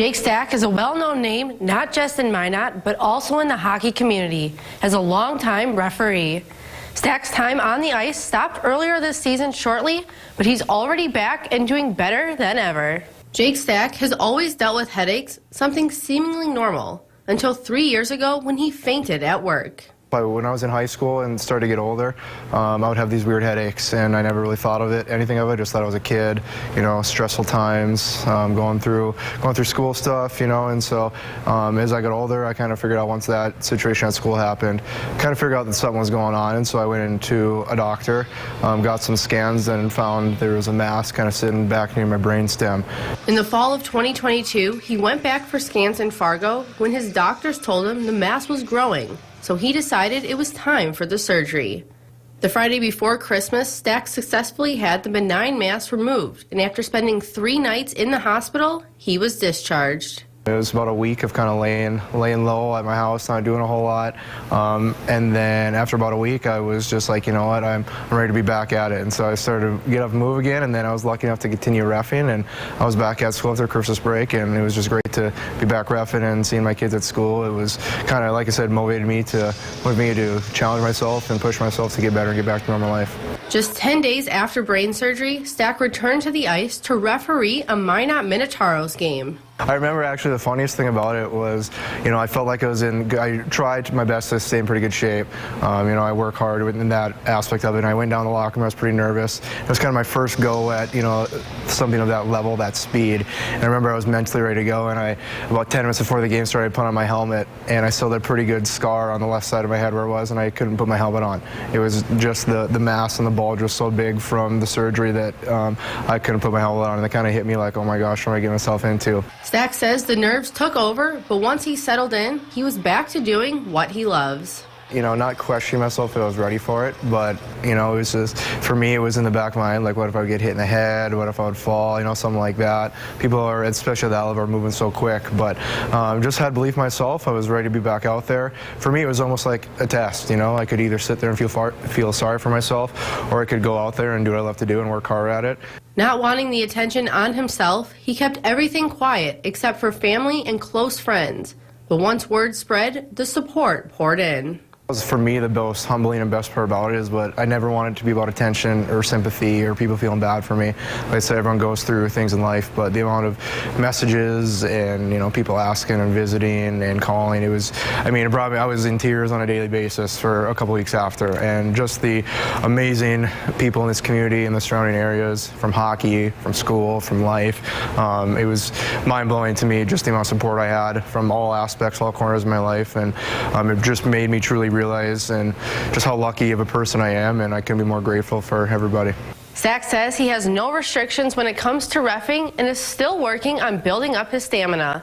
Jake Stach is a well-known name, not just in Minot, but also in the hockey community, as a longtime referee. Stach's time on the ice stopped earlier this season shortly, but he's already back and doing better than ever. Jake Stach has always dealt with headaches, something seemingly normal, until 3 years ago when he fainted at work. When I was in high school and started to get older, I would have these weird headaches, and I never really thought of it, anything of it. Just thought I was a kid, you know, stressful times, going through school stuff, you know. And so as I got older, I kind of figured out once that situation at school happened, kind of figured out that something was going on. And so I went into a doctor, got some scans, and found there was a mass kind of sitting back near my brainstem. In the fall of 2022, he went back for scans in Fargo when his doctors told him the mass was growing. So he decided it was time for the surgery. The Friday before Christmas, Stach successfully had the benign mass removed, and after spending 3 nights in the hospital, he was discharged. It was about a week of kind of laying low at my house, not doing a whole lot. And then after about a week, I was just like, you know what, I'm ready to be back at it. And so I started to get up and move again, and then I was lucky enough to continue reffing, and I was back at school after Christmas break, and it was just great to be back reffing and seeing my kids at school. It was kind of, like I said, motivated me to challenge myself and push myself to get better and get back to normal life. Just 10 days after brain surgery, Stach returned to the ice to referee a Minot Minotauros game. I remember actually the funniest thing about it was, you know, I felt like I tried my best to stay in pretty good shape. You know, I work hard in that aspect of it, and I went down the locker room, I was pretty nervous. It was kind of my first go at, you know, something of that level, that speed. And I remember I was mentally ready to go, and about 10 minutes before the game started, I put on my helmet, and I still had a pretty good scar on the left side of my head where it was, and I couldn't put my helmet on. It was just the mass and the bulge was so big from the surgery that I couldn't put my helmet on, and it kind of hit me like, oh my gosh, what am I getting myself into? Stach says the nerves took over, but once he settled in, he was back to doing what he loves. You know, not questioning myself if I was ready for it, but, you know, it was just, for me, it was in the back of my mind, like, what if I would get hit in the head, what if I would fall, you know, something like that. People are, especially at that level, are moving so quick, but just had belief in myself. I was ready to be back out there. For me, it was almost like a test, you know. I could either sit there and feel sorry for myself, or I could go out there and do what I love to do and work hard at it. Not wanting the attention on himself, he kept everything quiet except for family and close friends. But once word spread, the support poured in. For me, the most humbling and best part about it is, but I never wanted it to be about attention or sympathy or people feeling bad for me. Like I said, everyone goes through things in life, but the amount of messages and, you know, people asking and visiting and calling, it was, I mean, it brought me, I was in tears on a daily basis for a couple weeks after, and just the amazing people in this community and the surrounding areas, from hockey, from school, from life. It was mind-blowing to me, just the amount of support I had from all aspects, all corners of my life, and it just made me truly realize and just how lucky of a person I am, and I couldn't be more grateful for everybody. Stach says he has no restrictions when it comes to reffing and is still working on building up his stamina.